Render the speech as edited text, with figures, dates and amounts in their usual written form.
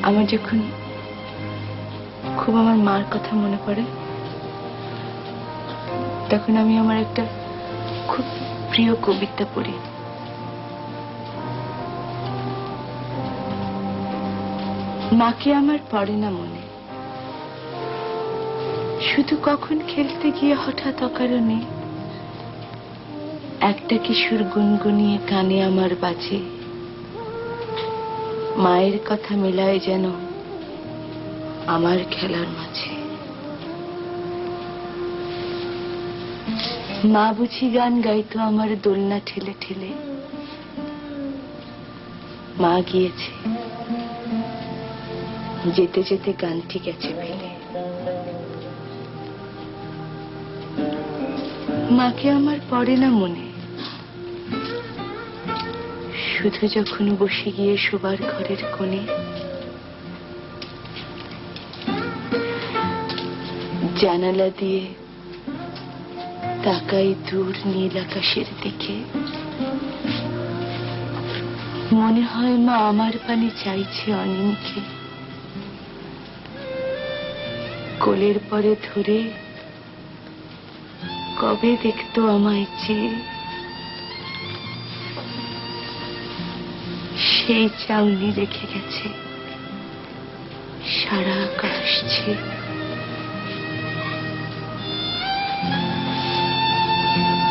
আমার যখন খুব আমার মার কথা মনে পড়ে, তখন আমি আমার একটা খুব প্রিয় কবিতা পড়ি। মাকে আমার পড়ে না মনে, শুধু কখন খেলতে গিয়ে হঠাৎ অকারণে একটা কিশোর গুনগুনিয়ে কানে আমার বাজে। মায়ের কথা মেলায় যেন আমার খেলার মাঝে। মা বুঝি গান গাইতো আমার দোলনা ঠেলে ঠেলে। মা গিয়েছে, যেতে যেতে গানটি গেছে ফেলে। মাকে আমার পড়ে না মনে, শুধু যখন বসে গিয়ে শোবার ঘরের কোণে জানালা দিয়ে তাকাই দূর নীল আকাশের দিকে। মনে হয় মা আমার পানে চাইছে অনিমকে। কোলের পরে ধরে কবে দেখতো আমায় চেয়ে, সেই চাউনি রেখে গেছে সারা আকাশ ছেয়ে।